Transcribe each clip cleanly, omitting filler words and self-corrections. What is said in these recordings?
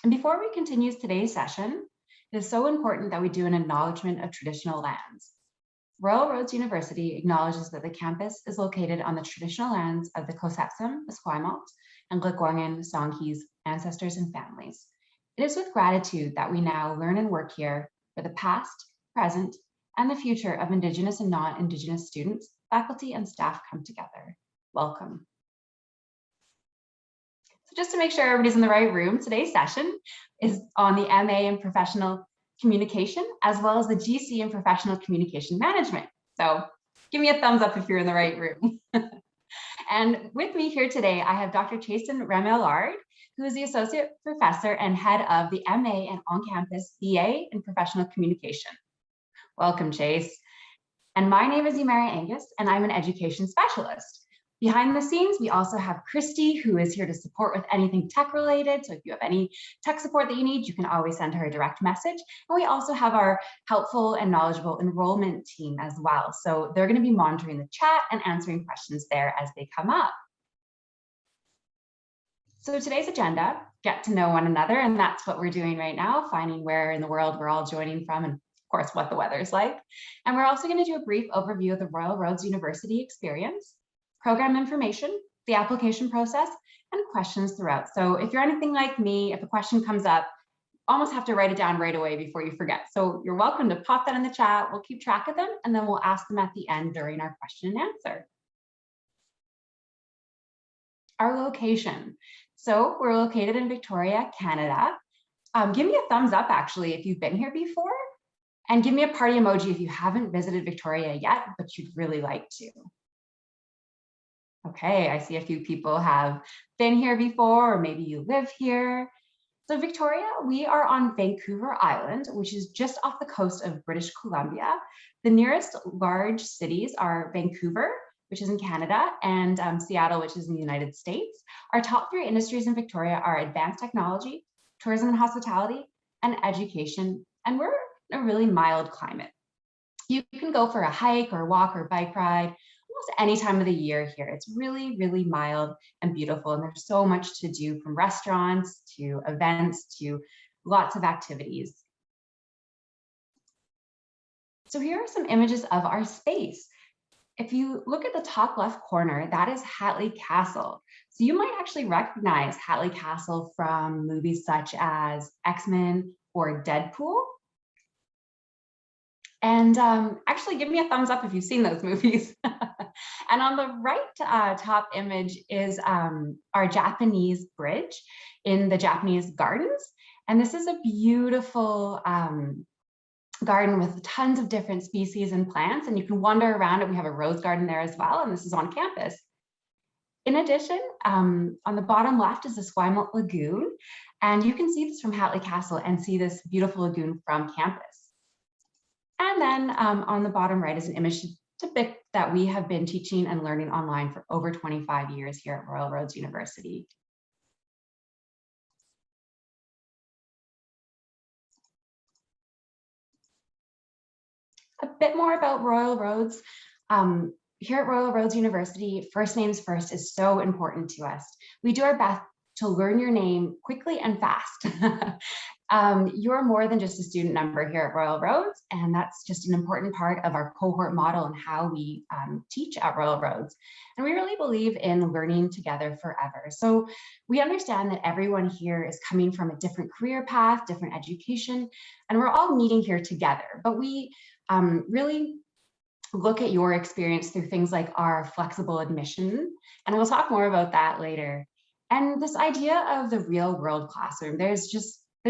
And before we continue today's session, it is so important that we do an acknowledgement of traditional lands. Royal Roads University acknowledges that the campus is located on the traditional lands of the Chaseten, Esquimalt, and Lekwungen Songhees ancestors and families. It is with gratitude that we now learn and work here for the past, present, and the future of Indigenous and non-Indigenous students, faculty, and staff come together. Welcome. So just to make sure everybody's in the right room, today's session is on the MA in Professional Communication, as well as the GC in Professional Communication Management. So give me a thumbs up if you're in the right room. And with me here today, I have Dr. Chaseten Remillard, who is the Associate Professor and Head of the MA and on-campus BA in Professional Communication. Welcome, Chase. And my name is Angus, and I'm an Education Specialist. Behind the scenes, we also have Christy, who is here to support with anything tech related. So if you have any tech support that you need, you can always send her a direct message. And we also have our helpful and knowledgeable enrollment team as well. So they're going to be monitoring the chat and answering questions there as they come up. So today's agenda, get to know one another, and that's what we're doing right now, finding where in the world we're all joining from, and of course, what the weather's like. And we're also going to do a brief overview of the Royal Roads University experience, program information, the application process, and questions throughout. So if you're anything like me, if a question comes up, almost have to write it down right away before you forget. So you're welcome to pop that in the chat. We'll keep track of them, and then we'll ask them at the end during our question and answer. Our location. So we're located in Victoria, Canada. Give me a thumbs up, actually, if you've been here before, and give me a party emoji if you haven't visited Victoria yet, but you'd really like to. Okay, I see a few people have been here before, or maybe you live here. So Victoria, we are on Vancouver Island, which is just off the coast of British Columbia. The nearest large cities are Vancouver, which is in Canada, and Seattle, which is in the United States. Our top three industries in Victoria are advanced technology, tourism and hospitality, and education, and we're in a really mild climate. You can go for a hike or walk or bike ride almost any time of the year here. It's really, really mild and beautiful, and there's so much to do, from restaurants to events to lots of activities. So here are some images of our space. If you look at the top left corner, that is Hatley Castle. So you might actually recognize Hatley Castle from movies such as X-Men or Deadpool. And actually give me a thumbs up if you've seen those movies. And on the right top image is our Japanese bridge in the Japanese gardens. And this is a beautiful garden with tons of different species and plants, and you can wander around it. We have a rose garden there as well, and this is on campus. In addition, on the bottom left is the Esquimalt Lagoon, and you can see this from Hatley Castle and see this beautiful lagoon from campus. And then on the bottom right is an image depict that we have been teaching and learning online for over 25 years here at Royal Roads University. A bit more about Royal Roads. Here at Royal Roads University, first names first is so important to us. We do our best to learn your name quickly and fast. You're more than just a student number here at Royal Roads, and that's just an important part of our cohort model and how we teach at Royal Roads. And we really believe in learning together forever. So we understand that everyone here is coming from a different career path, different education, and we're all meeting here together. But we really look at your experience through things like our flexible admission, and we'll talk more about that later. And this idea of the real world classroom, there's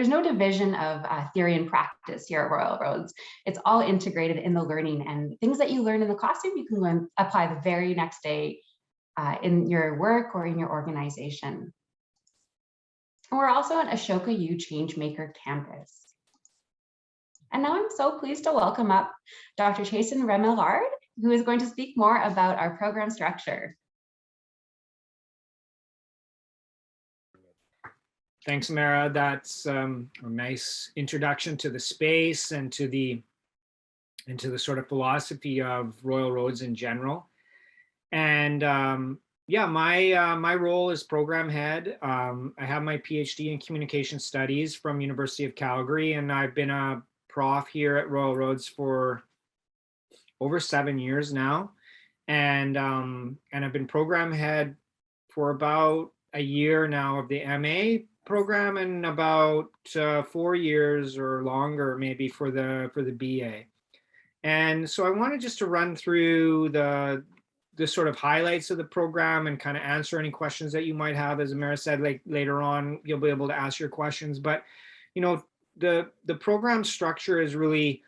no division of theory and practice here at Royal Roads. It's all integrated in the learning, and things that you learn in the classroom, you can apply the very next day in your work or in your organization. And we're also an Ashoka U Changemaker campus. And now I'm so pleased to welcome up Dr. Chaseten Remillard, who is going to speak more about our program structure. Thanks, Mara. That's a nice introduction to the space and to the sort of philosophy of Royal Roads in general. And Yeah, my role is program head. I have my PhD in communication studies from University of Calgary, and I've been a prof here at Royal Roads for over 7 years now, and I've been program head for about a year now of the MA program, and about 4 years or longer maybe for the BA. And so I wanted just to run through the sort of highlights of the program and kind of answer any questions that you might have. As Amara said, like later on, you'll be able to ask your questions. But you know, the program structure is really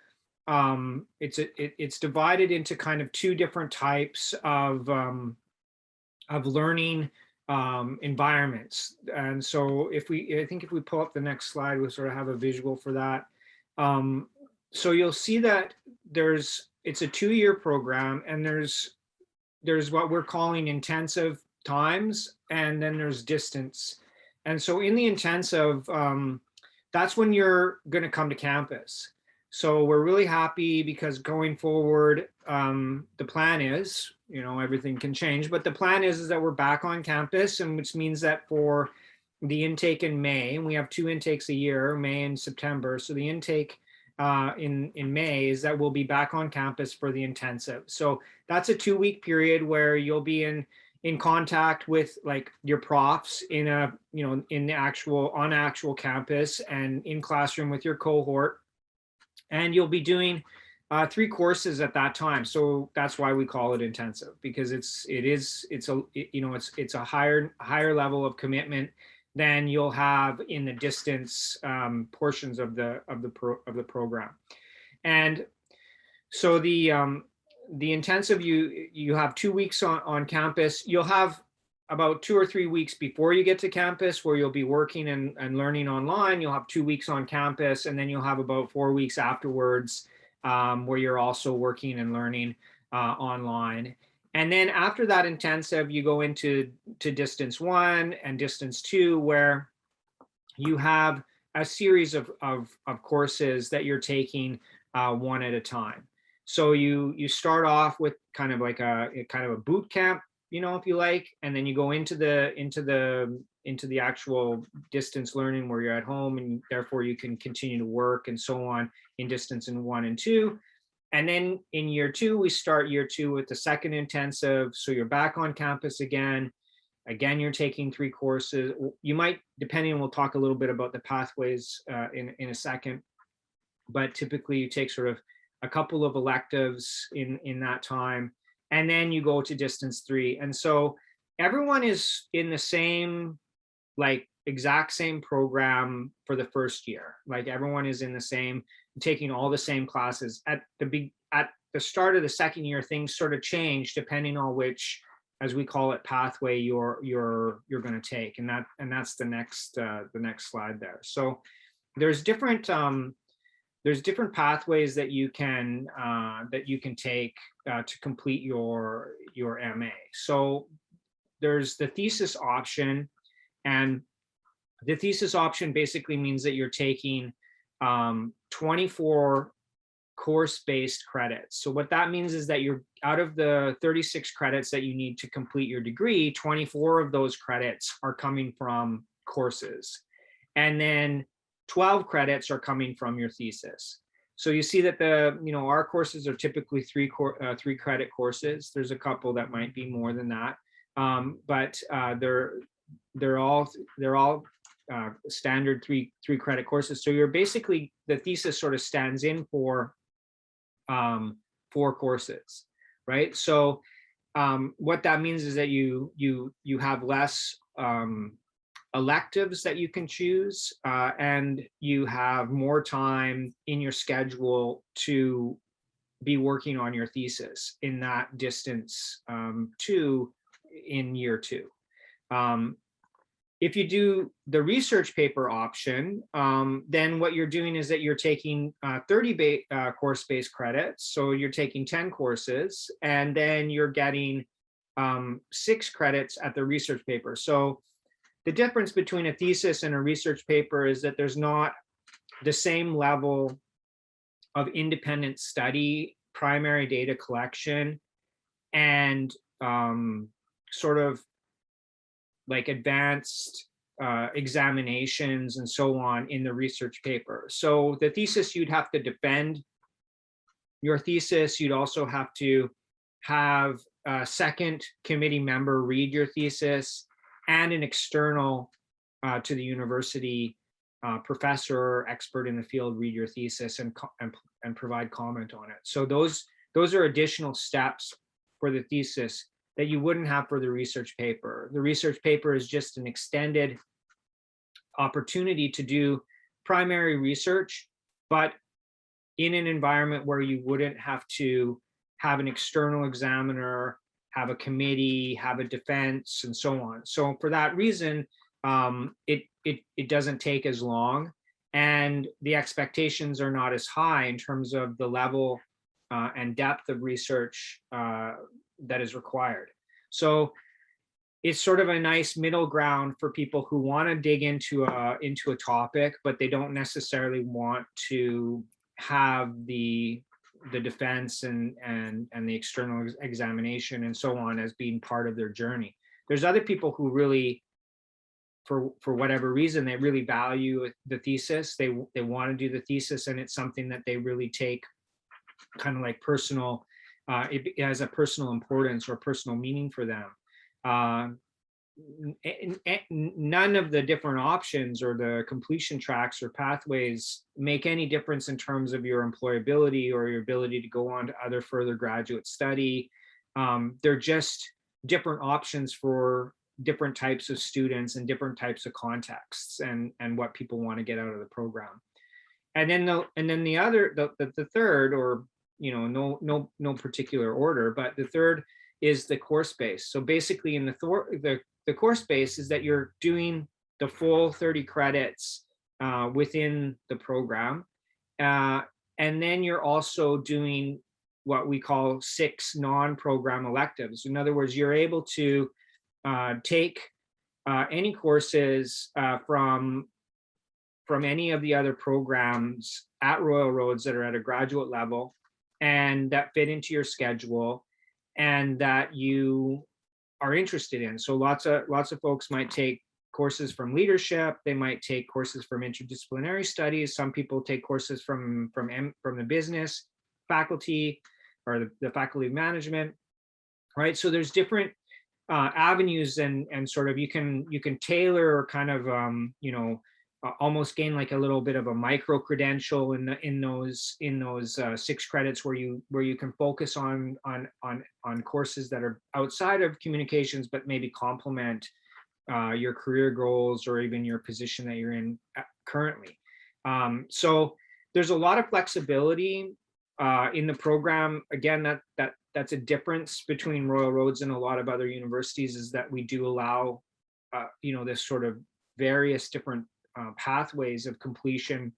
it's divided into kind of two different types of learning environments. And so I think if we pull up the next slide, we'll sort of have a visual for that. So you'll see that it's a 2-year program, and there's what we're calling intensive times, and then there's distance. And so in the intensive, that's when you're going to come to campus. So we're really happy because going forward, the plan is, everything can change, but the plan is that we're back on campus, and which means that for the intake in May, and we have 2 intakes a year, May and September. So the intake in May is that we'll be back on campus for the intensive. So that's a 2-week period where you'll be in contact with like your profs in the actual campus and in classroom with your cohort, and you'll be doing 3 courses at that time. So that's why we call it intensive, because it's a higher level of commitment than you'll have in the distance portions of the program. And so the intensive, you have 2 weeks on campus. You'll have about 2 or 3 weeks before you get to campus where you'll be working and learning online. You'll have 2 weeks on campus, and then you'll have about 4 weeks afterwards where you're also working and learning online. And then after that intensive, you go into distance 1 and distance 2, where you have a series of courses that you're taking one at a time. So you start off with kind of like a boot camp, if you like, and then you go into the actual distance learning where you're at home, and therefore you can continue to work and so on in distance in 1 and 2. And then in year 2, we start year 2 with the second intensive. So you're back on campus again. Again, you're taking 3 courses. You might, depending on, we'll talk a little bit about the pathways in a second, but typically you take sort of a couple of electives in that time, and then you go to distance 3. And so everyone is in the same, like exact same program for the first year. Like everyone is in the same, taking all the same classes. At the start of the second year, things sort of change depending on which, as we call it, pathway you're going to take, and that's the next slide there. So there's different pathways that you can take to complete your MA. So there's the thesis option, and the thesis option basically means that you're taking 24 course-based credits. So what that means is that you're, out of the 36 credits that you need to complete your degree, 24 of those credits are coming from courses, and then 12 credits are coming from your thesis. So you see that our courses are typically 3 credit courses. There's a couple that might be more than that, but they're all standard 3 credit courses. So you're basically, the thesis sort of stands in for 4 courses, right? So what that means is that you have less electives that you can choose, and you have more time in your schedule to be working on your thesis in that distance 2 in year 2. If you do the research paper option, then what you're doing is that you're taking 30 course-based credits. So you're taking 10 courses, and then you're getting 6 credits at the research paper. So the difference between a thesis and a research paper is that there's not the same level of independent study, primary data collection, and sort of like advanced examinations and so on in the research paper. So the thesis, you'd have to defend your thesis. You'd also have to have a second committee member read your thesis, and an external to the university professor or expert in the field read your thesis and provide comment on it. So those are additional steps for the thesis that you wouldn't have for the research paper. The research paper is just an extended opportunity to do primary research, but in an environment where you wouldn't have to have an external examiner, have a committee, have a defense, and so on. So for that reason, it doesn't take as long, and the expectations are not as high in terms of the level and depth of research that is required. So it's sort of a nice middle ground for people who want to dig into a topic, but they don't necessarily want to have the defense and the external examination and so on as being part of their journey. There's other people who really, for whatever reason, they really value the thesis. They want to do the thesis, and it's something that they really take kind of like personal, it has a personal importance or personal meaning for them. None of the different options or the completion tracks or pathways make any difference in terms of your employability or your ability to go on to other further graduate study. They're just different options for different types of students and different types of contexts and what people want to get out of the program. And then the third, or no particular order, but the third is the course base. So basically in the course base is that you're doing the full 30 credits within the program. And then you're also doing what we call 6 non-program electives. In other words, you're able to take any courses from any of the other programs at Royal Roads that are at a graduate level and that fit into your schedule and that you are interested in. So lots of folks might take courses from leadership. They might take courses from interdisciplinary studies. Some people take courses from the business faculty or the faculty of management, right? So there's different avenues and sort of you can tailor or kind of almost gain like a little bit of a micro credential in those 6 credits where you can focus on courses that are outside of communications but maybe complement your career goals or even your position that you're in currently. So there's a lot of flexibility in the program. Again, that's a difference between Royal Roads and a lot of other universities, is that we do allow this sort of various different pathways of completion.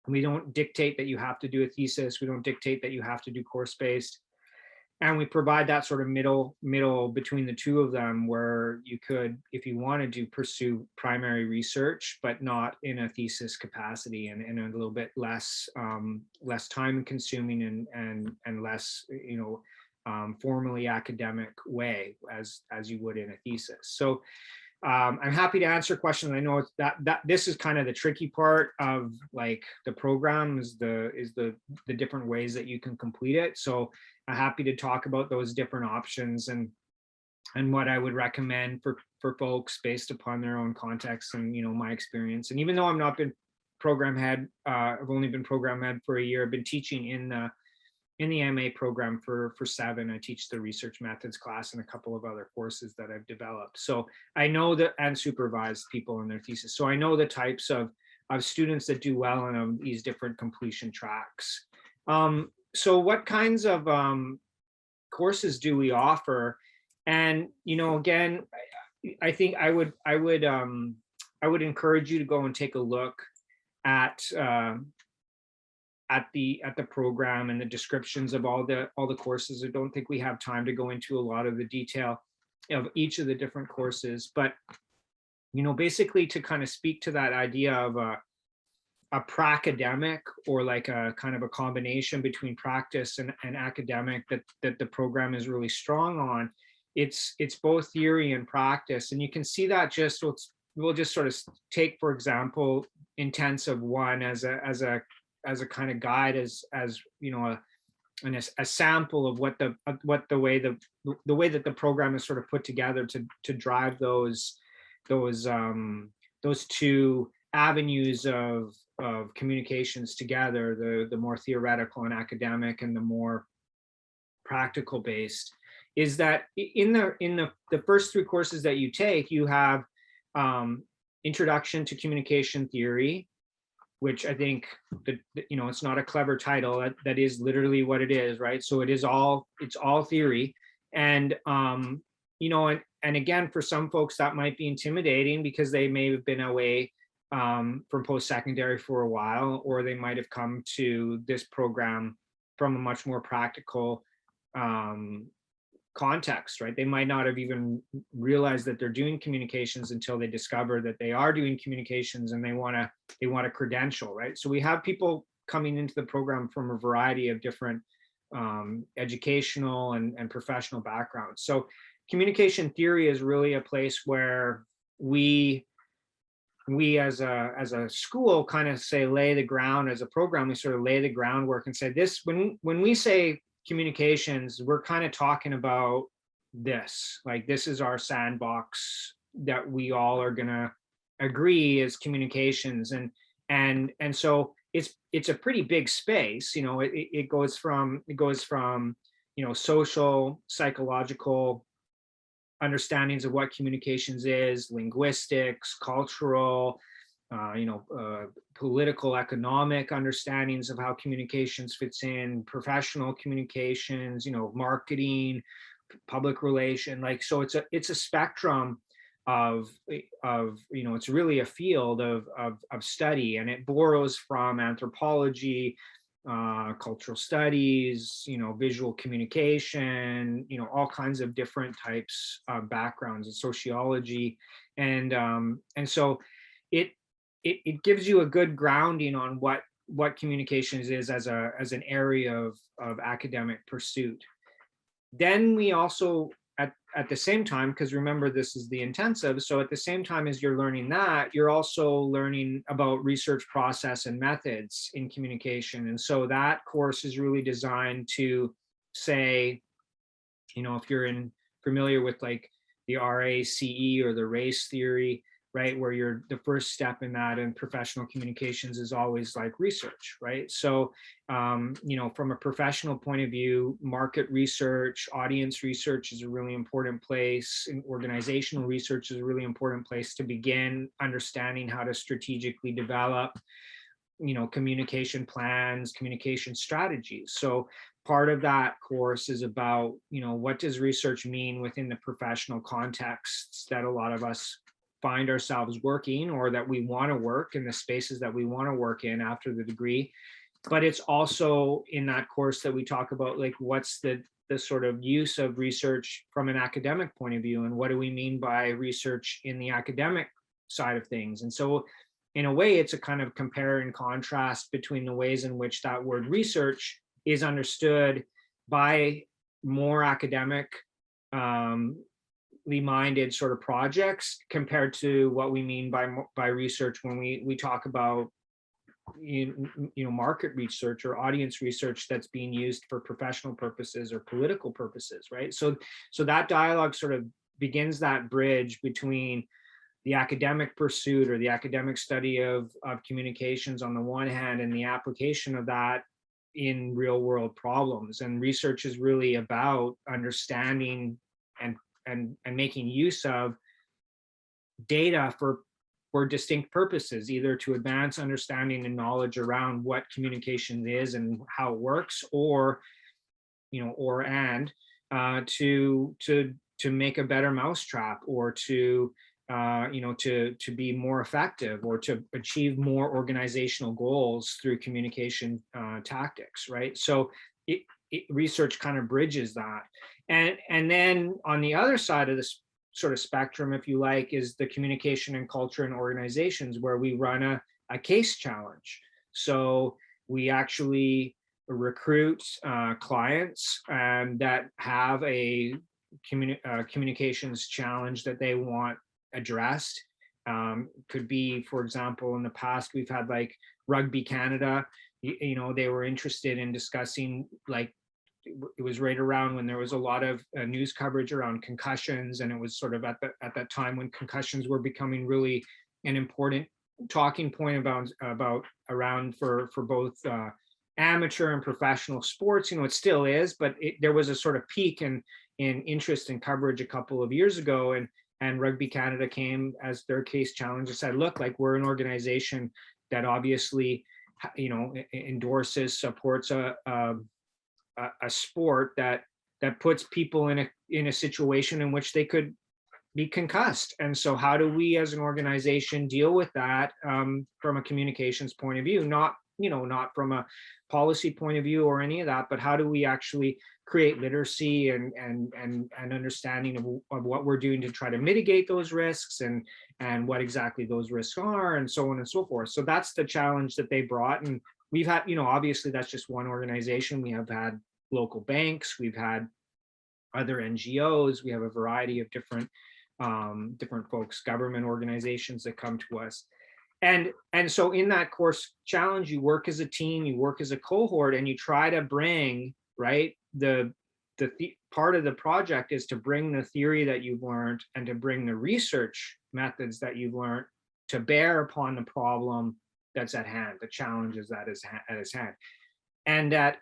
We don't dictate that you have to do a thesis. We don't dictate that you have to do course-based. And we provide that sort of middle between the two of them, where you could, if you wanted to, pursue primary research, but not in a thesis capacity and in a little bit less time consuming and less formally academic way as you would in a thesis. So I'm happy to answer questions. I know it's that this is kind of the tricky part of like the program is the different ways that you can complete it. So I'm happy to talk about those different options and what I would recommend for folks based upon their own context and my experience. And even though I've not been program head, I've only been program head for a year. I've been teaching in the MA program for 7. I teach the research methods class and a couple of other courses that I've developed. So I know that, and supervise people in their thesis. So I know the types of students that do well in these different completion tracks. So what kinds of courses do we offer? And again, I think I would encourage you to go and take a look at the program and the descriptions of all the courses. I don't think we have time to go into a lot of the detail of each of the different courses, but basically to kind of speak to that idea of a pracademic, or like a kind of a combination between practice and academic that the program is really strong on, it's both theory and practice. And you can see that just, we'll just sort of take, for example, intensive one as a kind of guide, as you know, a sample of what the way that the program is sort of put together to drive those two avenues of communications together, the more theoretical and academic and the more practical based. Is that in the first three courses that you take, you have introduction to communication theory, which I think that, you know, it's not a clever title, that is literally what it is, right? So it's all theory. And you know, and again, for some folks that might be intimidating because they may have been away from post-secondary for a while, or they might have come to this program from a much more practical context, right? They might not have even realized that they're doing communications until they discover that they are doing communications, and they want a credential, right? So we have people coming into the program from a variety of different educational and professional backgrounds. So communication theory is really a place where we as a school kind of say lay the ground. As a program, we sort of lay the groundwork and say this, when we say communications, we're kind of talking about this, like this is our sandbox that we all are gonna agree is communications. And so it's a pretty big space, you know. It goes from you know, social, psychological understandings of what communications is, linguistics, cultural, you know, political, economic understandings of how communications fits in, professional communications, you know, marketing, public relation, like, so it's a spectrum of you know, it's really a field of study, and it borrows from anthropology, cultural studies, you know, visual communication, you know, all kinds of different types of backgrounds in sociology. And so it gives you a good grounding on what communications is as an area of academic pursuit. Then we also, at the same time, because remember, this is the intensive, so at the same time as you're learning that, you're also learning about research process and methods in communication. And so that course is really designed to say, you know, if you're familiar with like the RACE or the race theory, right, where you're, the first step in that in professional communications is always like research, right? So you know, from a professional point of view, market research, audience research is a really important place, and organizational research is a really important place to begin understanding how to strategically develop, you know, communication plans, communication strategies. So part of that course is about, you know, what does research mean within the professional contexts that a lot of us find ourselves working, or that we want to work in the spaces that we want to work in after the degree. But it's also in that course that we talk about, like, what's the sort of use of research from an academic point of view, and what do we mean by research in the academic side of things. And so in a way, it's a kind of compare and contrast between the ways in which that word research is understood by more academic minded sort of projects, compared to what we mean by research when we talk about, you know, market research or audience research that's being used for professional purposes or political purposes, right? So that dialogue sort of begins that bridge between the academic pursuit or the academic study of communications on the one hand, and the application of that in real world problems. And research is really about understanding and making use of data for distinct purposes, either to advance understanding and knowledge around what communication is and how it works, or, you know, to make a better mousetrap, or to you know, to be more effective, or to achieve more organizational goals through communication tactics, right? So research kind of bridges that. And then on the other side of this sort of spectrum, if you like, is the communication and culture in organizations, where we run a case challenge. So we actually recruit clients that have a communications challenge that they want addressed. Could be, for example, in the past, we've had like Rugby Canada, you know, they were interested in discussing, like, it was right around when there was a lot of news coverage around concussions, and it was sort of at that time when concussions were becoming really an important talking point about around for both amateur and professional sports. You know, it still is, but there was a sort of peak in interest and coverage a couple of years ago, and Rugby Canada came as their case challenge and said, look, like, we're an organization that obviously, you know, endorses, supports a sport that puts people in a situation in which they could be concussed. And so how do we as an organization deal with that from a communications point of view, not, you know, not from a policy point of view or any of that, but how do we actually create literacy and understanding of what we're doing to try to mitigate those risks, and what exactly those risks are, and so on and so forth. So that's the challenge that they brought. And we've had, you know, obviously that's just one organization. We have had local banks, we've had other NGOs, we have a variety of different folks, government organizations that come to us. And so in that course challenge, you work as a team, you work as a cohort, and you try to bring, right, the part of the project is to bring the theory that you've learned and to bring the research methods that you've learned to bear upon the problem that's at hand, the challenges that is at its hand. And that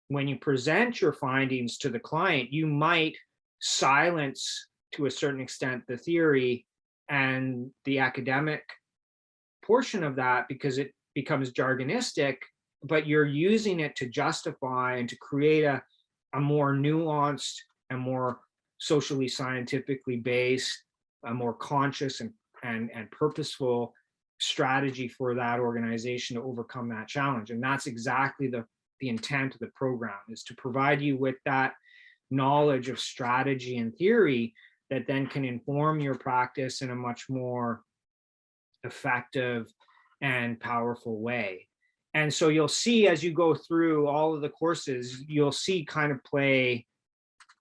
when you present your findings to the client, you might silence to a certain extent the theory and the academic portion of that, because it becomes jargonistic, but you're using it to justify and to create a more nuanced and more socially scientifically based, a more conscious and purposeful strategy for that organization to overcome that challenge. And that's exactly the intent of the program, is to provide you with that knowledge of strategy and theory that then can inform your practice in a much more effective and powerful way. And so you'll see, as you go through all of the courses, you'll see kind of play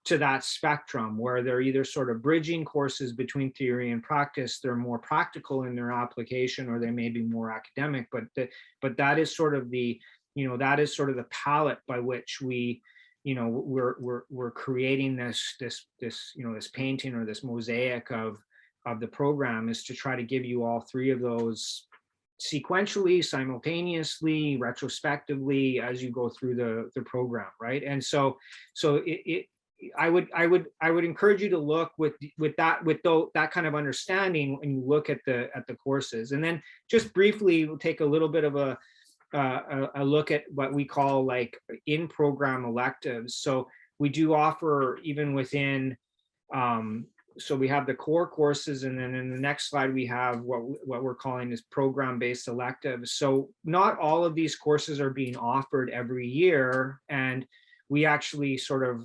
to that spectrum where they're either sort of bridging courses between theory and practice, they're more practical in their application, or they may be more academic, but that is sort of the, you know, that is sort of the palette by which we, you know, we're creating this you know, this painting or this mosaic of the program, is to try to give you all three of those sequentially, simultaneously, retrospectively, as you go through the program, right? And so I would encourage you to look with that kind of understanding when you look at the courses. And then just briefly, we'll take a little bit of a look at what we call like in-program electives. So we do offer, even within, so we have the core courses, and then in the next slide we have what we're calling is program-based electives. So not all of these courses are being offered every year, and we actually sort of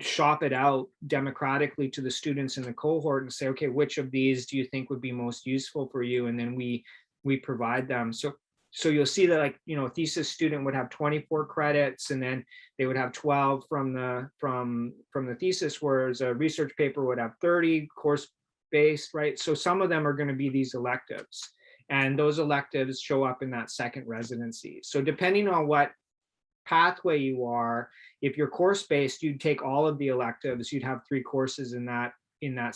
shop it out democratically to the students in the cohort and say, okay, which of these do you think would be most useful for you? And then we provide them. So you'll see that, like, you know, a thesis student would have 24 credits, and then they would have 12 from the thesis, whereas a research paper would have 30 course-based, right? So some of them are going to be these electives, and those electives show up in that second residency. So depending on what pathway you are, if you're course-based, you'd take all of the electives, you'd have 3 courses in that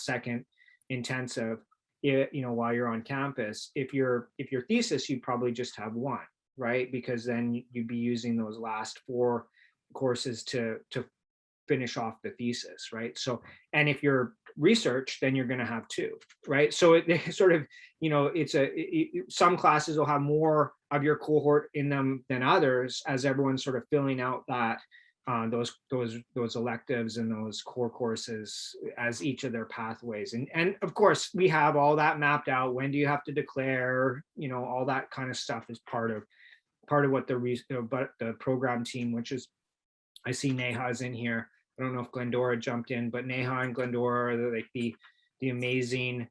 second intensive, you know, while you're on campus. If your thesis, you'd probably just have 1, right? Because then you'd be using those last 4 courses to finish off the thesis, right? So, and if you're research, then you're going to have 2, right? So it sort of, you know, some classes will have more of your cohort in them than others, as everyone's sort of filling out that those electives and those core courses as each of their pathways. And of course, we have all that mapped out. When do you have to declare? You know, all that kind of stuff is part of what the program team, which is, I see Neha's in here. I don't know if Glendora jumped in, but Neha and Glendora are like the amazing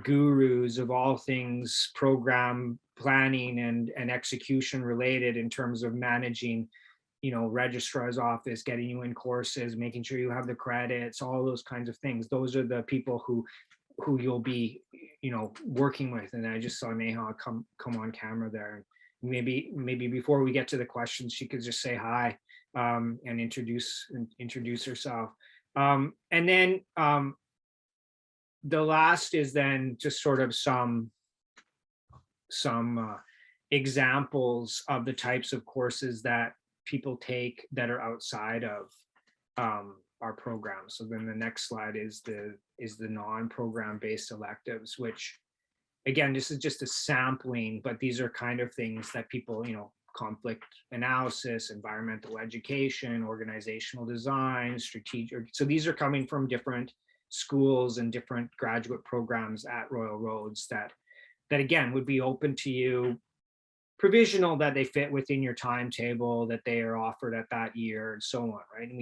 gurus of all things program planning and execution related, in terms of managing registrar's office, getting you in courses, making sure you have the credits, all those kinds of things. Those are the people who you'll be, working with. And I just saw Neha come on camera there. Maybe before we get to the questions, she could just say hi, and introduce herself. And then the last is then just sort of some examples of the types of courses that people take that are outside of our program. So then the next slide is the non-program based electives, which again, this is just a sampling, but these are kind of things that people, conflict analysis, environmental education, organizational design, strategic. So these are coming from different schools and different graduate programs at Royal Roads that again would be open to you, provisional that they fit within your timetable, that they are offered at that year, and so on, right? And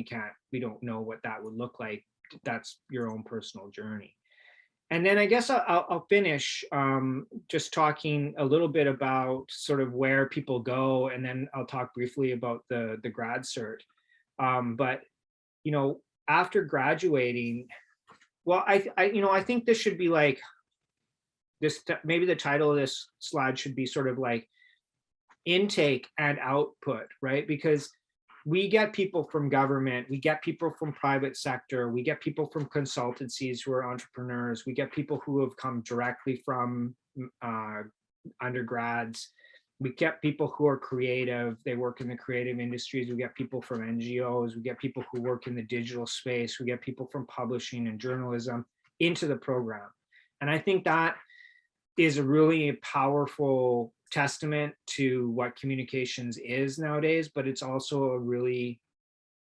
we don't know what that would look like. That's your own personal journey. And then I guess I'll finish just talking a little bit about sort of where people go, and then I'll talk briefly about the grad cert. But after graduating, well, I think this should be like this. Maybe the title of this slide should be sort of like intake and output, right? Because we get people from government, we get people from private sector, we get people from consultancies who are entrepreneurs, we get people who have come directly from undergrads, we get people who are creative, they work in the creative industries, we get people from NGOs, we get people who work in the digital space, we get people from publishing and journalism into the program. And I think that is a really powerful testament to what communications is nowadays, but it's also a really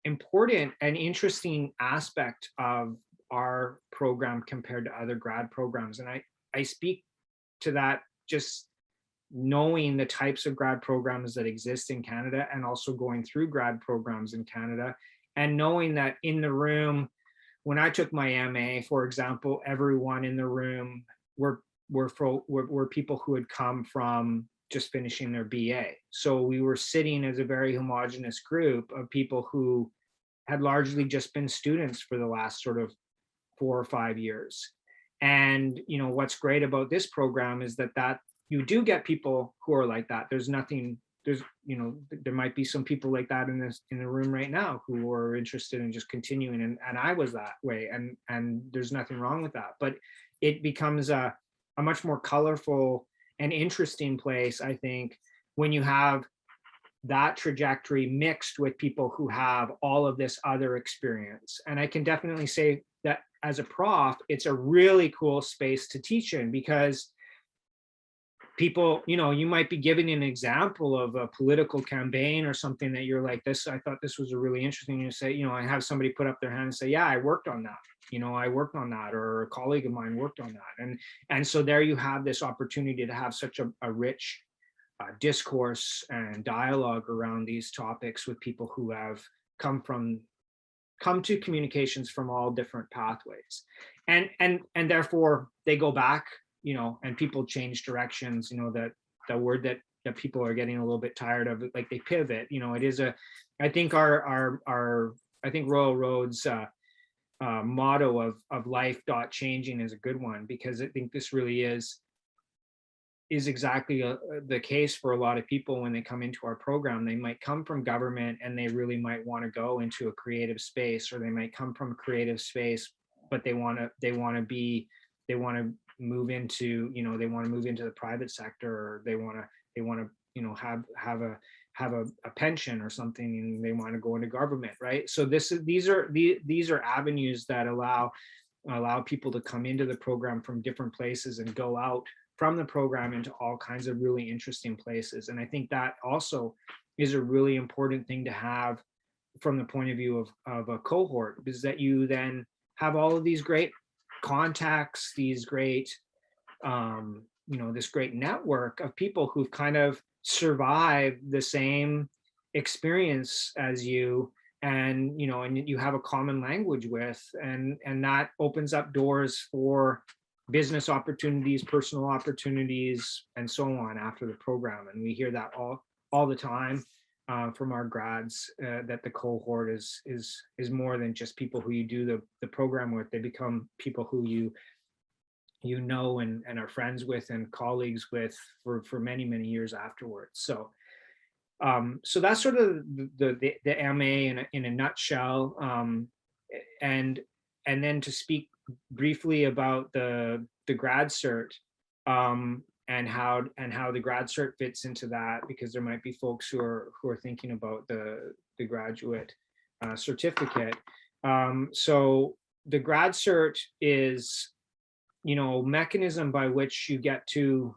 important and interesting aspect of our program compared to other grad programs. And I speak to that just knowing the types of grad programs that exist in Canada, and also going through grad programs in Canada, and knowing that in the room, when I took my MA, for example, everyone in the room were people who had come from just finishing their BA. So we were sitting as a very homogenous group of people who had largely just been students for the last sort of 4 or 5 years. And what's great about this program is that you do get people who are like that. There might be some people like that in the room right now who are interested in just continuing, and I was that way, and there's nothing wrong with that. But it becomes a much more colorful and interesting place, I think, when you have that trajectory mixed with people who have all of this other experience. And I can definitely say that as a prof, it's a really cool space to teach in, because people, you might be giving an example of a political campaign or something that you're like, I thought this was a really interesting. You say, I have somebody put up their hand and say, yeah, I worked on that. I worked on that, or a colleague of mine worked on that. And so there you have this opportunity to have such a rich discourse and dialogue around these topics with people who have come to communications from all different pathways. And therefore they go back, and people change directions, that the word that people are getting a little bit tired of, like they pivot. It is I think I think Royal Roads motto of life changing is a good one, because I think this really is exactly the case for a lot of people when they come into our program. They might come from government and they really might want to go into a creative space, or they might come from a creative space, but they want to move into the private sector, or they want to have a pension or something, and they want to go into government, right? So these are avenues that allow people to come into the program from different places and go out from the program into all kinds of really interesting places. And I think that also is a really important thing to have from the point of view of a cohort, is that you then have all of these great contacts, these great this great network of people who've kind of survived the same experience as you, and you have a common language with, and that opens up doors for business opportunities, personal opportunities, and so on after the program. And we hear that all the time. from our grads, that the cohort is more than just people who you do the program with. They become people who you know and are friends with and colleagues with for many years afterwards. So so that's sort of the MA in a nutshell. And then to speak briefly about the grad cert, and how the grad cert fits into that, because there might be folks who are thinking about the graduate certificate. So the grad cert is, a mechanism by which you get to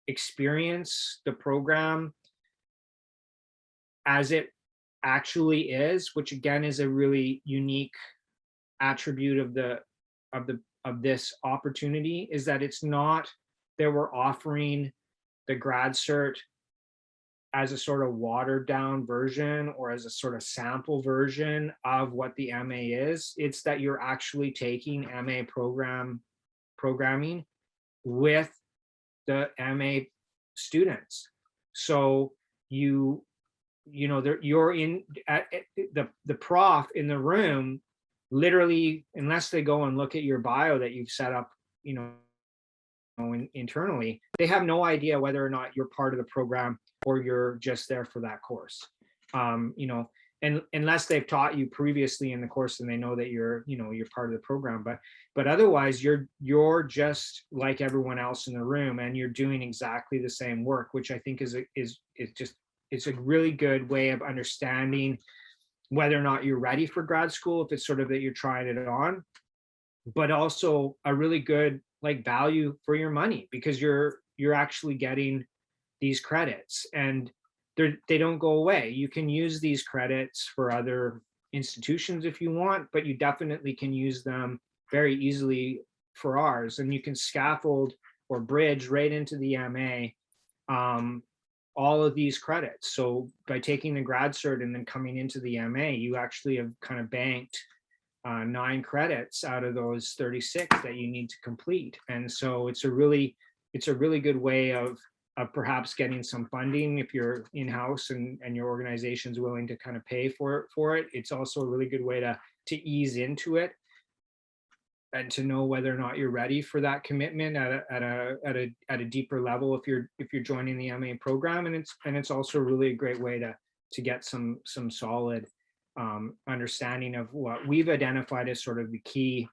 experience the program as it actually is, which again is a really unique attribute of this opportunity, is that it's not that we're offering the grad cert as a sort of watered down version or as a sort of sample version of what the MA is. It's that you're actually taking MA programming with the MA students. So you're in the prof in the room, literally, unless they go and look at your bio that you've set up, internally, they have no idea whether or not you're part of the program or you're just there for that course. And unless they've taught you previously in the course and they know that you're part of the program, but otherwise you're just like everyone else in the room, and you're doing exactly the same work, which I think is a really good way of understanding whether or not you're ready for grad school, if it's sort of that you're trying it on, but also a really good value for your money, because you're actually getting these credits, and they don't go away. You can use these credits for other institutions if you want, but you definitely can use them very easily for ours, and you can scaffold or bridge right into the MA all of these credits. So by taking the grad cert and then coming into the MA, you actually have kind of banked 9 credits out of those 36 that you need to complete. And so it's a really good way of perhaps getting some funding if you're in-house and your organization's willing to kind of pay for it. It's also a really good way to ease into it and to know whether or not you're ready for that commitment at a deeper level if you're joining the MA program. And it's also really a great way to get some solid understanding of what we've identified as sort of the key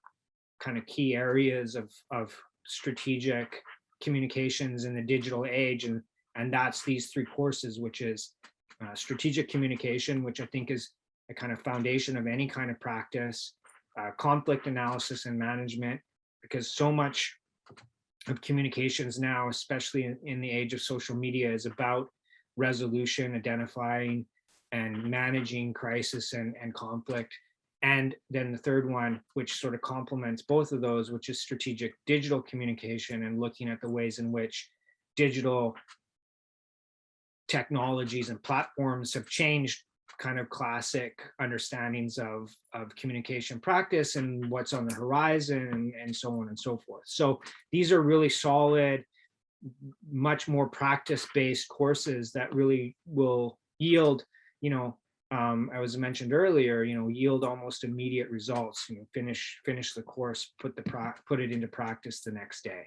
areas of strategic communications in the digital age, and that's these 3 courses, which is strategic communication, which I think is a kind of foundation of any kind of practice, conflict analysis and management, because so much of communications now, especially in the age of social media, is about resolution, identifying and managing crisis and conflict. And then the third one, which sort of complements both of those, which is strategic digital communication, and looking at the ways in which digital technologies and platforms have changed kind of classic understandings of communication practice and what's on the horizon, and so on and so forth. So these are really solid, much more practice-based courses that really will yield, as I mentioned earlier, yield almost immediate results. Finish the course, put it into practice the next day.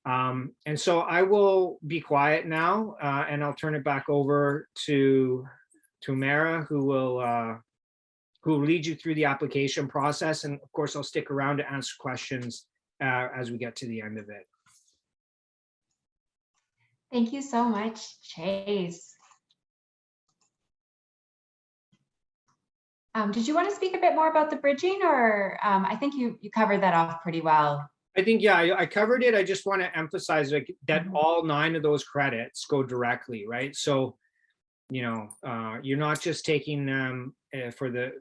And so I will be quiet now, and I'll turn it back over to Mara, who will lead you through the application process. And of course, I'll stick around to answer questions as we get to the end of it. Thank you so much, Chase. Did you want to speak a bit more about the bridging, or I think you covered that off pretty well. I think, yeah, I covered it. I just want to emphasize that all 9 of those credits go directly, right? So, you're not just taking them for the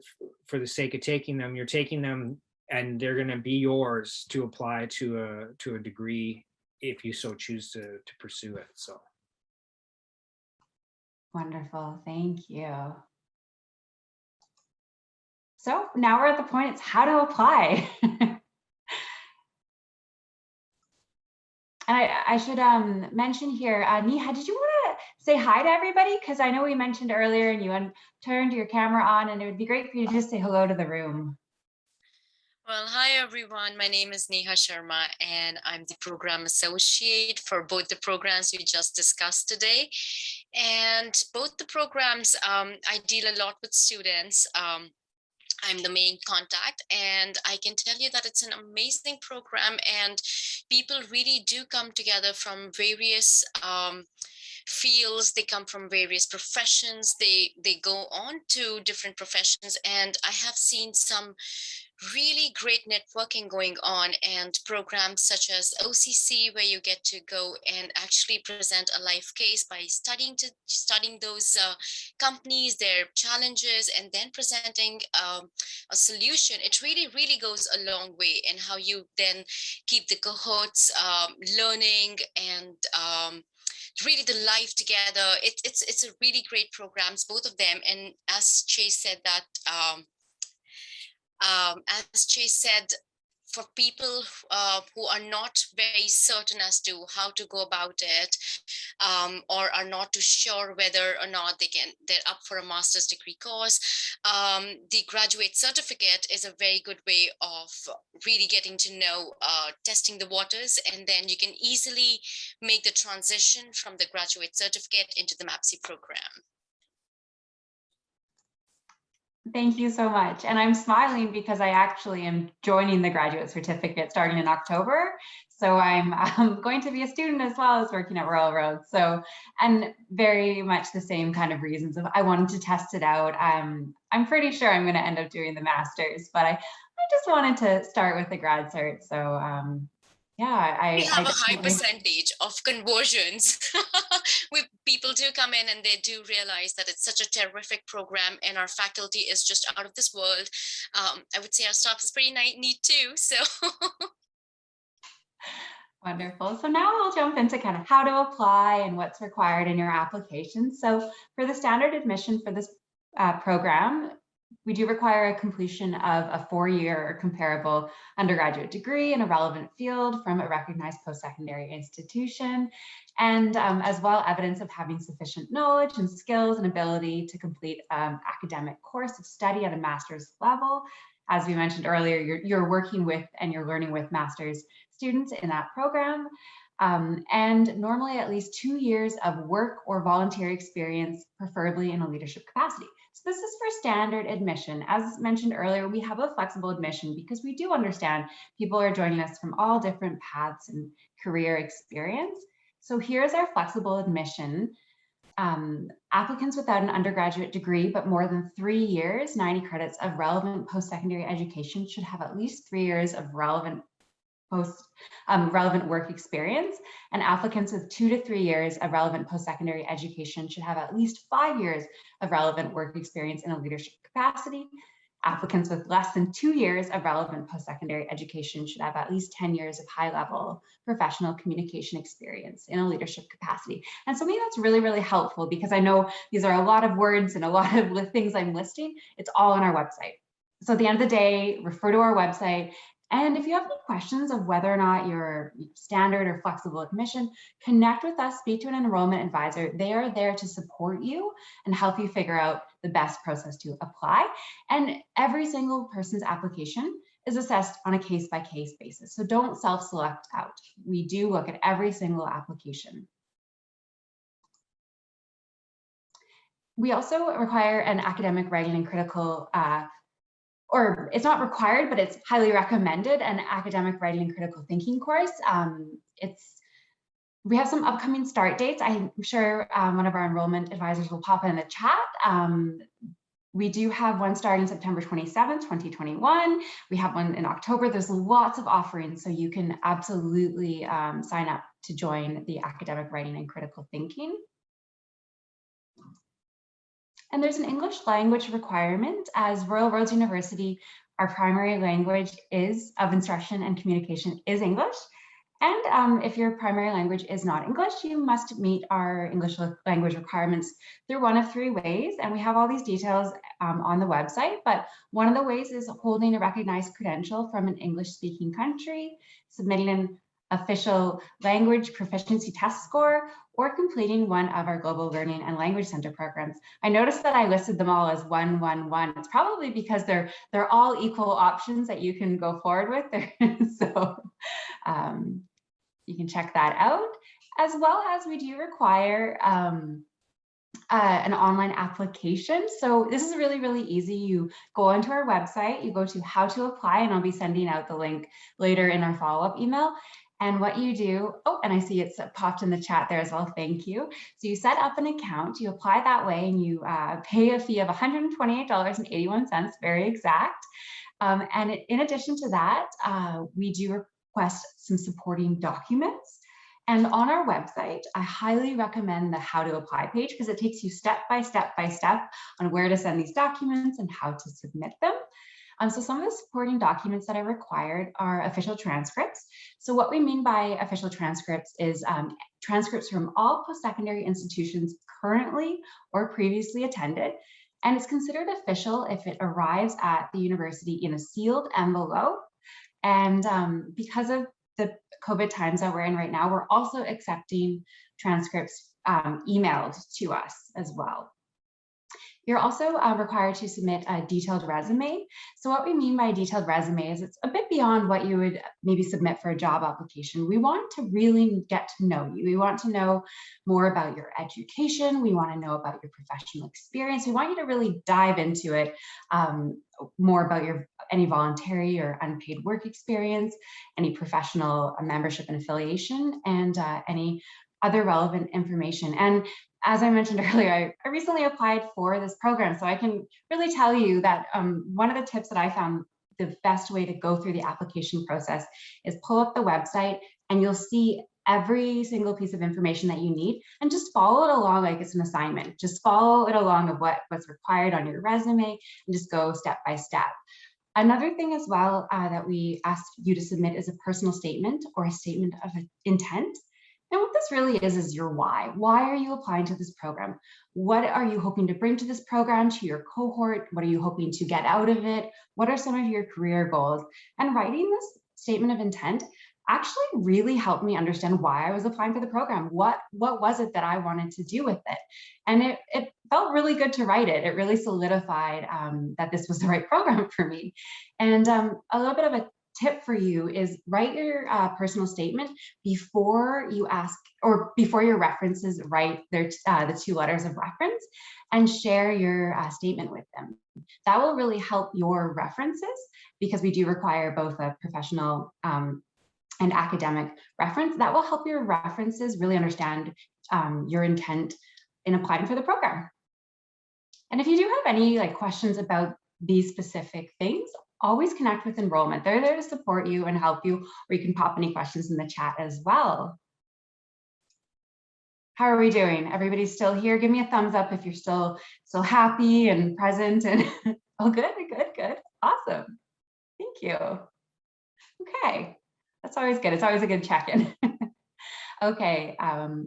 sake of taking them. You're taking them, and they're going to be yours to apply to a degree if you so choose to pursue it. So. Wonderful, thank you. So now we're at the point, it's how to apply. And I should mention here, Neha, did you want to say hi to everybody? Because I know we mentioned earlier and you turned your camera on, and it would be great for you to just say hello to the room. Well, hi everyone. My name is Neha Sharma, and I'm the program associate for both the programs we just discussed today. And both the programs, I deal a lot with students. I'm the main contact, and I can tell you that it's an amazing program, and people really do come together from various fields. They come from various professions. They go on to different professions, and I have seen some really great networking going on, and programs such as OCC, where you get to go and actually present a life case by studying those companies, their challenges, and then presenting a solution. It really goes a long way in how you then keep the cohorts learning and really the life together. It's a really great programs, both of them. And as Chase said that as Chase said, for people who are not very certain as to how to go about it, or are not too sure whether or not they're up for a master's degree course, the graduate certificate is a very good way of really getting to know, testing the waters, and then you can easily make the transition from the graduate certificate into the MAPC program. Thank you so much. And I'm smiling because I actually am joining the graduate certificate starting in October. So I'm going to be a student as well as working at Royal Roads. So, and very much the same kind of reasons of I wanted to test it out. I'm pretty sure I'm going to end up doing the master's, but I just wanted to start with the grad cert. So yeah, We have I a high percentage of conversions. People do come in and they do realize that it's such a terrific program, and our faculty is just out of this world. I would say our staff is pretty neat too. So Wonderful. So now we'll jump into kind of how to apply and what's required in your application. So for the standard admission for this program, we do require a completion of a 4-year or comparable undergraduate degree in a relevant field from a recognized post-secondary institution, and as well evidence of having sufficient knowledge and skills and ability to complete academic course of study at a master's level. As we mentioned earlier, you're working with and you're learning with master's students in that program. And normally at least 2 years of work or volunteer experience, preferably in a leadership capacity. So this is for standard admission. As mentioned earlier, we have a flexible admission because we do understand people are joining us from all different paths and career experience. So here's our flexible admission. Applicants without an undergraduate degree, but more than 3 years, 90 credits of relevant post-secondary education should have at least 3 years of relevant work experience, and applicants with 2 to 3 years of relevant post-secondary education should have at least 5 years of relevant work experience in a leadership capacity. Applicants with less than 2 years of relevant post-secondary education should have at least 10 years of high-level professional communication experience in a leadership capacity. And so maybe that's really helpful, because I know these are a lot of words and a lot of things I'm listing. It's all on our website. So at the end of the day, refer to our website. And if you have any questions of whether or not you're standard or flexible admission, connect with us, speak to an enrollment advisor. They are there to support you and help you figure out the best process to apply. And every single person's application is assessed on a case-by-case basis. So don't self-select out. We do look at every single application. We also require an academic writing and critical or it's not required, but it's highly recommended, an academic writing and critical thinking course. We have some upcoming start dates. I'm sure one of our enrollment advisors will pop in the chat. We do have one starting September 27th, 2021. We have one in October. There's lots of offerings, so you can absolutely sign up to join the academic writing and critical thinking. And there's an English language requirement. As Royal Roads University, our primary language of instruction and communication is English. And if your primary language is not English, you must meet our English language requirements through one of 3 ways. And we have all these details on the website. But one of the ways is holding a recognized credential from an English-speaking country, submitting official language proficiency test score, or completing one of our Global Learning and Language Center programs. I noticed that I listed them all as 111. It's probably because they're all equal options that you can go forward with. So you can check that out, as well as we do require an online application. So this is really, really easy. You go onto our website, you go to how to apply, and I'll be sending out the link later in our follow-up email. And what you do, oh, and I see it's popped in the chat there as well, thank you. So you set up an account, you apply that way, and you pay a fee of $128.81, very exact. And in addition to that, we do request some supporting documents. And on our website, I highly recommend the how to apply page because it takes you step by step on where to send these documents and how to submit them. So some of the supporting documents that are required are official transcripts. So what we mean by official transcripts is transcripts from all post-secondary institutions currently or previously attended. And it's considered official if it arrives at the university in a sealed envelope. And because of the COVID times that we're in right now, we're also accepting transcripts emailed to us as well. You're also required to submit a detailed resume. So what we mean by a detailed resume is it's a bit beyond what you would maybe submit for a job application. We want to really get to know you. We want to know more about your education. We want to know about your professional experience. We want you to really dive into it, more about any voluntary or unpaid work experience, any professional membership and affiliation, and any other relevant information. And as I mentioned earlier, I recently applied for this program, so I can really tell you that one of the tips that I found the best way to go through the application process is pull up the website and you'll see every single piece of information that you need and just follow it along like it's an assignment. Just follow it along of what's required on your resume and just go step by step. Another thing as well that we ask you to submit is a personal statement or a statement of intent. And what this really is your why. Why are you applying to this program? What are you hoping to bring to this program, to your cohort? What are you hoping to get out of it? What are some of your career goals? And writing this statement of intent actually really helped me understand why I was applying for the program. What was it that I wanted to do with it? And it felt really good to write it. It really solidified that this was the right program for me. And a little bit of a tip for you is write your personal statement before you ask, or before your references write the 2 letters of reference, and share your statement with them. That will really help your references because we do require both a professional and academic reference. That will help your references really understand your intent in applying for the program. And if you do have any questions about these specific things, always connect with enrollment. They're there to support you and help you, or you can pop any questions in the chat as well. How are we doing? Everybody's still here? Give me a thumbs up if you're still happy and present and oh, good. Awesome. Thank you. Okay, that's always good. It's always a good check-in. Okay,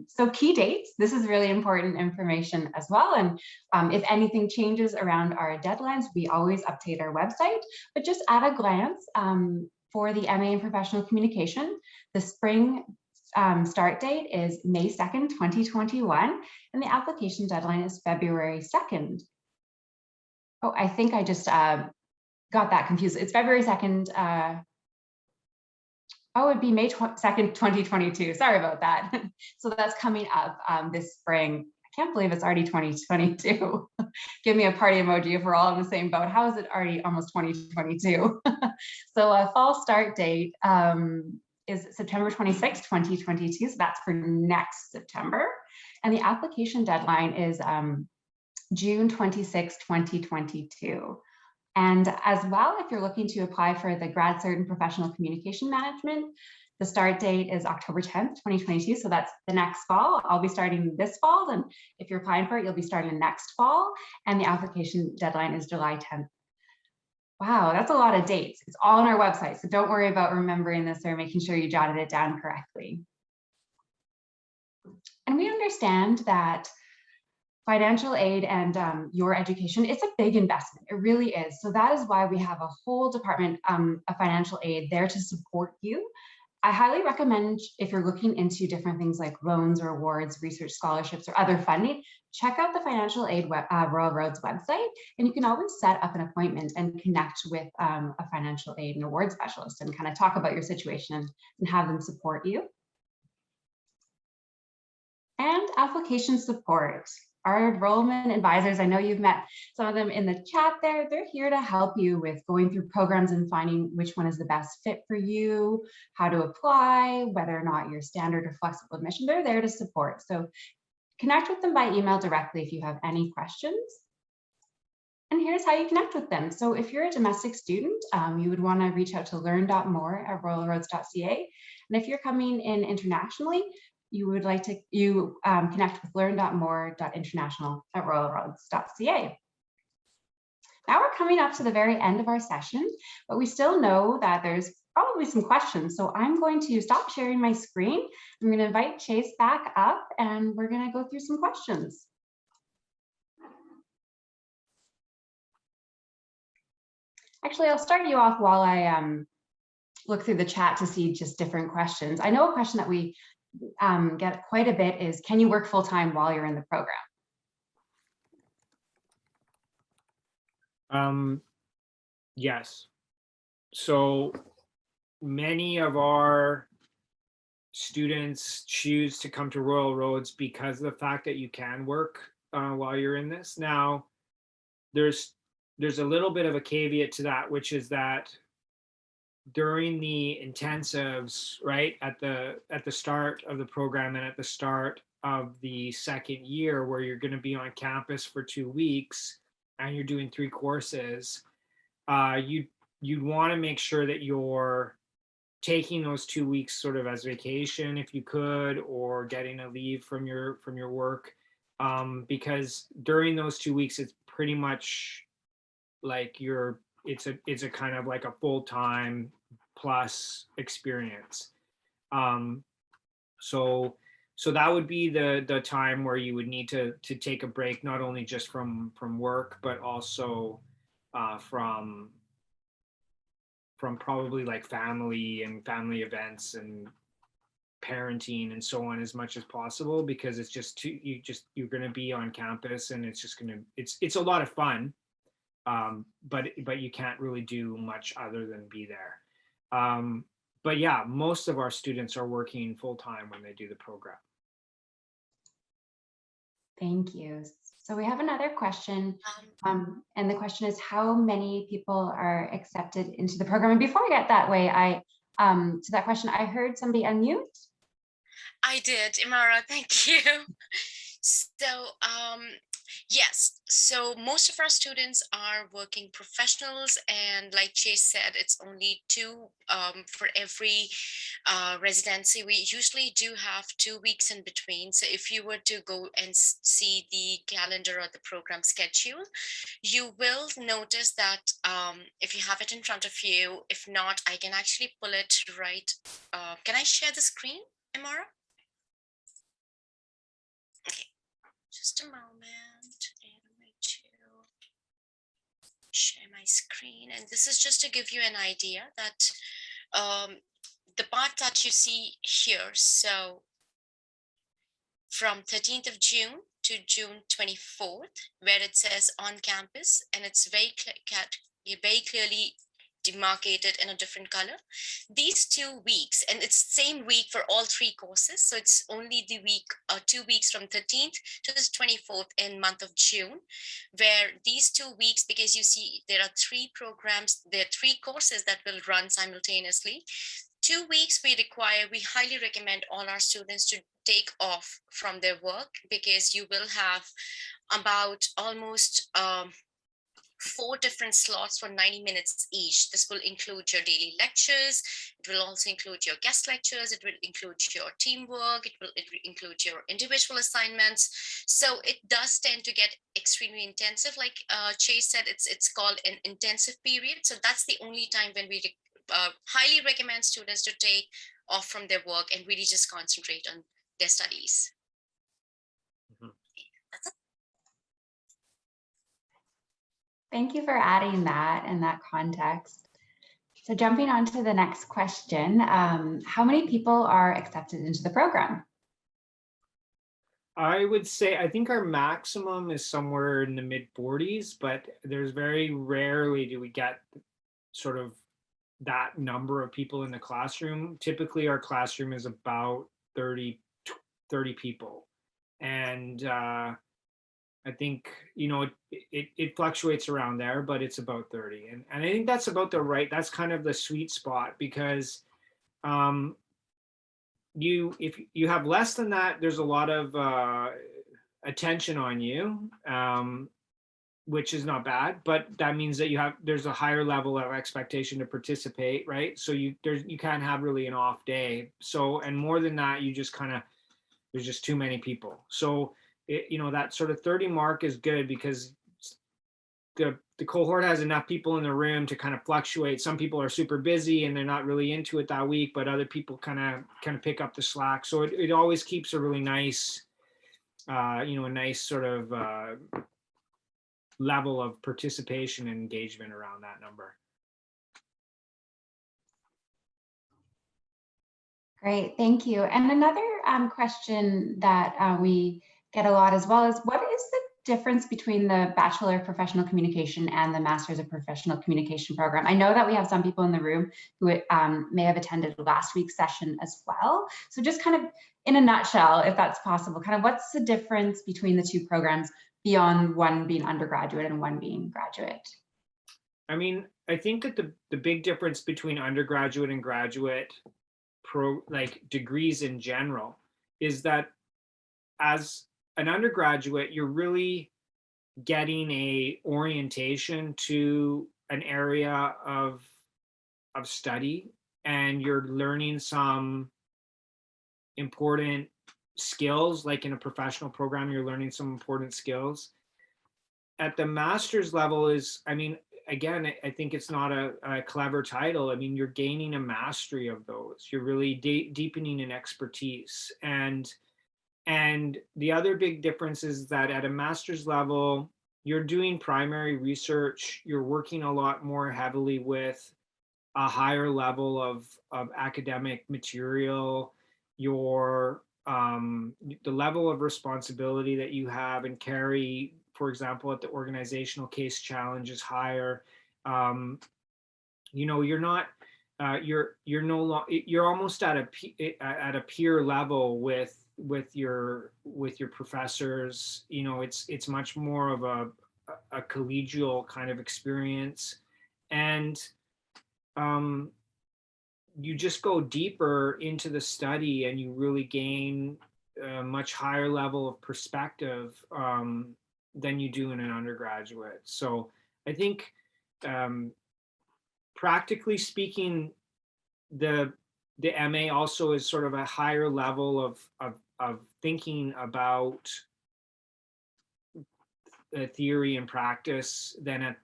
so key dates. This is really important information as well. And if anything changes around our deadlines, we always update our website. But just at a glance, for the MA in Professional Communication, the spring start date is May 2nd, 2021, and the application deadline is February 2nd. Oh, I think I just got that confused. It's February 2nd. Oh, it'd be May 2nd, 2022. Sorry about that. So that's coming up this spring. I can't believe it's already 2022. Give me a party emoji if we're all in the same boat. How is it already almost 2022? So a fall start date is September 26th, 2022. So that's for next September. And the application deadline is June 26th, 2022. And as well, if you're looking to apply for the Grad Cert in Professional Communication Management, the start date is October 10th, 2022. So that's the next fall. I'll be starting this fall. And if you're applying for it, you'll be starting next fall. And the application deadline is July 10th. Wow, that's a lot of dates. It's all on our website. So don't worry about remembering this or making sure you jotted it down correctly. And we understand that financial aid and your education, it's a big investment. It really is. So that is why we have a whole department of financial aid there to support you I highly recommend, if you're looking into different things like loans or awards, research scholarships, or other funding, check out the financial aid Royal Roads website, and you can always set up an appointment and connect with a financial aid and award specialist and kind of talk about your situation and have them support you. And application support. Our enrollment advisors, I know you've met some of them in the chat there, they're here to help you with going through programs and finding which one is the best fit for you, how to apply, whether or not you're standard or flexible admission, they're there to support. So connect with them by email directly if you have any questions. And here's how you connect with them. So if you're a domestic student, you would want to reach out to learn.more@royalroads.ca. And if you're coming in internationally, you would like to connect with learn.more.international@royalroads.ca. Now we're coming up to the very end of our session, but we still know that there's probably some questions. So I'm going to stop sharing my screen. I'm going to invite Chase back up and we're going to go through some questions. Actually, I'll start you off while I look through the chat to see just different questions. I know a question that we get quite a bit is, can you work full-time while you're in the program? Yes. So many of our students choose to come to Royal Roads because of the fact that you can work while you're in this. Now, there's a little bit of a caveat to that, which is that during the intensives, right, at the start of the program and at the start of the second year, where you're going to be on campus for 2 weeks and you're doing 3 courses, you'd want to make sure that you're taking those 2 weeks sort of as vacation if you could, or getting a leave from your work, because during those 2 weeks it's pretty much like it's a kind of like a full-time plus experience. So that would be the time where you would need to take a break, not only just from work, but also from probably like family events and parenting and so on, as much as possible, because it's just you're going to be on campus, and it's a lot of fun, but you can't really do much other than be there. But yeah, most of our students are working full-time when they do the program. Thank you. So we have another question, and the question is, how many people are accepted into the program? And before we get that way, to that question, I heard somebody unmute. I did, Imara, thank you. So, yes, so most of our students are working professionals, and like Chase said, it's only 2 for every residency. We usually do have 2 weeks in between. So if you were to go and see the calendar or the program schedule, you will notice that if you have it in front of you, if not, I can actually pull it right. Can I share the screen, Imara? Okay, just a moment. I'm going to share my screen, and this is just to give you an idea that the part that you see here, so from 13th of June to June 24th, where it says on campus, and it's very clearly demarcated in a different color. These 2 weeks, and it's the same week for all 3 courses, so it's only the week 2 weeks from 13th to the 24th in month of June, where these 2 weeks, because you see there are 3 programs, there are 3 courses that will run simultaneously. 2 weeks we highly recommend all our students to take off from their work, because you will have about almost 4 different slots for 90 minutes each. This will include your daily lectures. It will also include your guest lectures. It will include your teamwork. It will include your individual assignments. So it does tend to get extremely intensive. Like Chase said, it's called an intensive period. So that's the only time when we highly recommend students to take off from their work and really just concentrate on their studies. Mm-hmm. That's it. Thank you for adding that and that context. So jumping on to the next question, how many people are accepted into the program? I would say, I think our maximum is somewhere in the mid 40s, but there's very rarely do we get sort of that number of people in the classroom. Typically our classroom is about 30 people. And I think, it fluctuates around there, but it's about 30. And I think that's about that's kind of the sweet spot, because if you have less than that, there's a lot of attention on you, which is not bad, but that means that there's a higher level of expectation to participate, right? So you can't have really an off day. So, and more than that, you just there's just too many people. So that sort of 30 mark is good, because the cohort has enough people in the room to kind of fluctuate. Some people are super busy and they're not really into it that week, but other people kind of pick up the slack. So it always keeps a really nice, a nice sort of level of participation and engagement around that number. Great, thank you. And another question that we get a lot as well is, what is the difference between the Bachelor of Professional Communication and the Masters of Professional Communication program? I know that we have some people in the room who may have attended last week's session as well. So just kind of in a nutshell, if that's possible, kind of what's the difference between the two programs beyond one being undergraduate and one being graduate? I mean, I think that the big difference between undergraduate and graduate degrees in general is that as an undergraduate, you're really getting a orientation to an area of study, and you're learning some important skills. Like in a professional program, you're learning some important skills. At the master's level again, I think it's not a clever title. I mean, you're gaining a mastery of those. You're really deepening an expertise. And the other big difference is that at a master's level, you're doing primary research. You're working a lot more heavily with a higher level of academic material. The level of responsibility that you have and carry, for example, at the organizational case challenge, is higher. You're not. You're almost at a peer level with your professors. It's much more of a collegial kind of experience, and you just go deeper into the study, and you really gain a much higher level of perspective than you do in an undergraduate. So I think, practically speaking, the MA also is sort of a higher level of thinking about theory and practice than at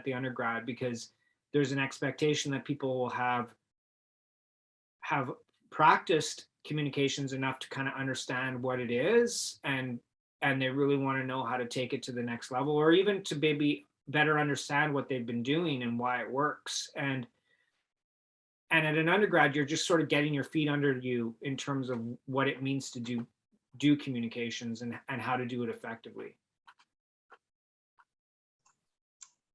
the undergrad, because there's an expectation that people will have practiced communications enough to kind of understand what it is, and they really want to know how to take it to the next level, or even to maybe better understand what they've been doing and why it works. And at an undergrad, you're just sort of getting your feet under you in terms of what it means to do communications and how to do it effectively.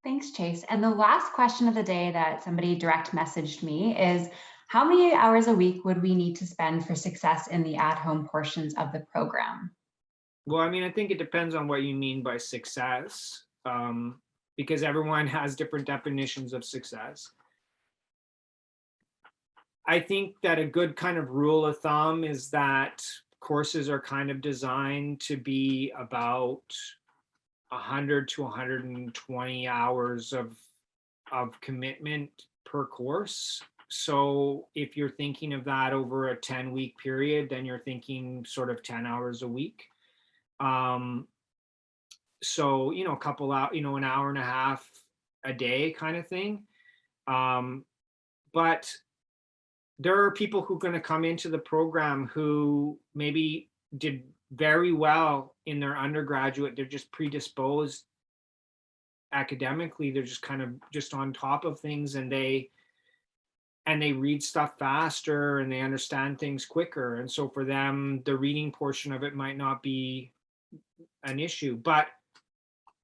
Thanks, Chase. And the last question of the day that somebody direct messaged me is, how many hours a week would we need to spend for success in the at-home portions of the program? Well, I mean, I think it depends on what you mean by success, because everyone has different definitions of success. I think that a good kind of rule of thumb is that courses are kind of designed to be about 100 to 120 hours of commitment per course. So if you're thinking of that over a 10-week period, then you're thinking sort of 10 hours a week. So, a couple out, an hour and a half a day kind of thing. But there are people who are going to come into the program who maybe did very well in their undergraduate. They're just predisposed academically, they're just kind of just on top of things, and they read stuff faster and they understand things quicker. And so for them, the reading portion of it might not be an issue, but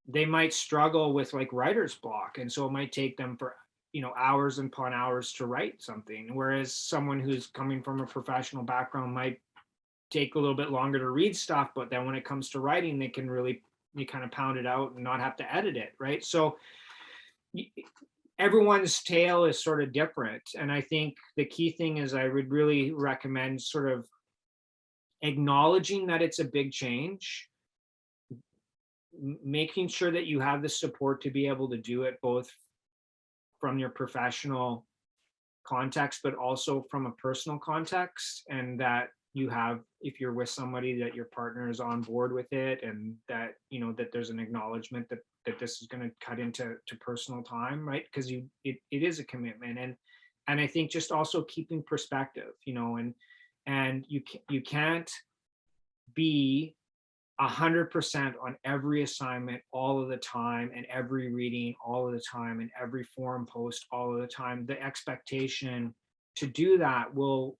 they might struggle with like writer's block. And so it might take them for, hours upon hours to write something. Whereas someone who's coming from a professional background might take a little bit longer to read stuff, but then when it comes to writing, they can really, you kind of pound it out and not have to edit it, right? So everyone's tale is sort of different. And I think the key thing is I would really recommend sort of acknowledging that it's a big change, making sure that you have the support to be able to do it, both from your professional context, but also from a personal context, and that you have, if you're with somebody, that your partner is on board with it, and that, that there's an acknowledgement that this is going to cut into personal time, right? Because it is a commitment. And I think just also keeping perspective, and you can't be 100% on every assignment all of the time, and every reading all of the time, and every forum post all of the time. The expectation to do that will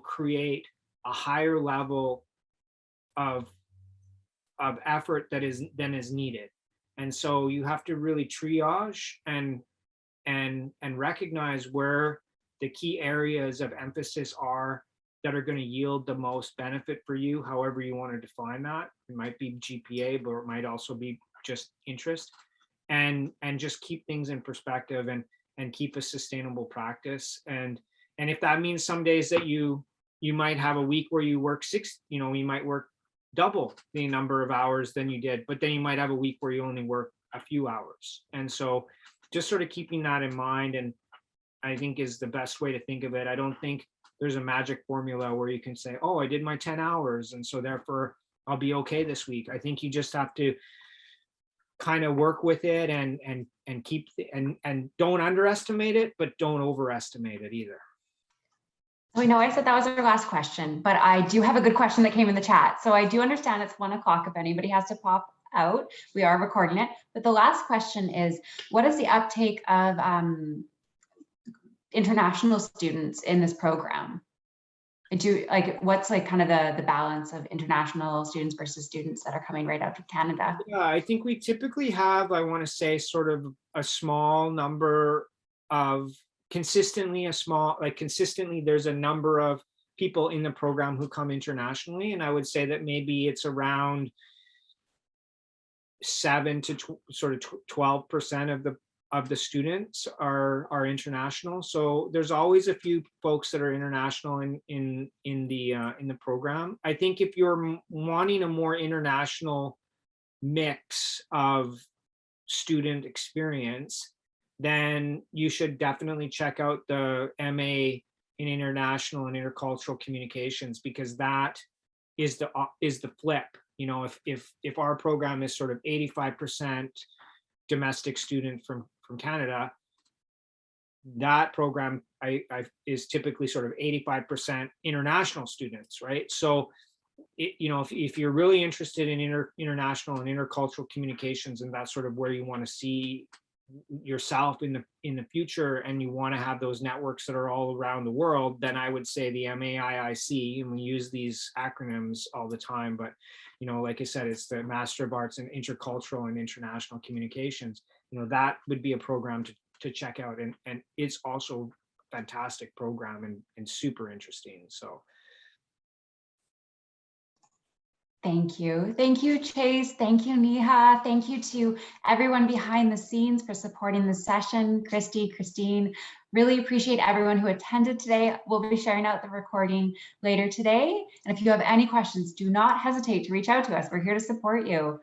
create a higher level of effort than is needed. And so you have to really triage and recognize where the key areas of emphasis are that are going to yield the most benefit for you, however you want to define that. It might be GPA, but it might also be just interest, and just keep things in perspective, and keep a sustainable practice. And if that means some days that you might have a week where you work you might work double the number of hours than you did, but then you might have a week where you only work a few hours. And so just sort of keeping that in mind, and I think is the best way to think of it. I don't think there's a magic formula where you can say, oh, I did my 10 hours, and so therefore I'll be okay this week. I think you just have to kind of work with it, and keep and don't underestimate it, but don't overestimate it either. We know I said that was our last question, but I do have a good question that came in the chat. So I do understand it's 1 o'clock. If anybody has to pop out, we are recording it. But the last question is, what is the uptake of international students in this program? What's kind of the balance of international students versus students that are coming right out of Canada? Yeah, I think we typically have, I want to say, sort of a small number of consistently there's a number of people in the program who come internationally. And I would say that maybe it's around 7 to 12% of the students are international. So there's always a few folks that are international in the program. I think if you're wanting a more international mix of student experience, then you should definitely check out the MA in International and Intercultural Communications, because that is the flip. If our program is sort of 85% domestic student from Canada, that program is typically sort of 85% international students, right? So if you're really interested in international and intercultural communications, and that's sort of where you want to see yourself in the future, and you want to have those networks that are all around the world, then I would say the MAic, and we use these acronyms all the time, but like I said, it's the Master of Arts in Intercultural and International Communications. That would be a program to check out, and it's also a fantastic program and super interesting. So thank you. Thank you, Chase. Thank you, Neha. Thank you to everyone behind the scenes for supporting the session. Christy, Christine, really appreciate everyone who attended today. We'll be sharing out the recording later today. And if you have any questions, do not hesitate to reach out to us. We're here to support you.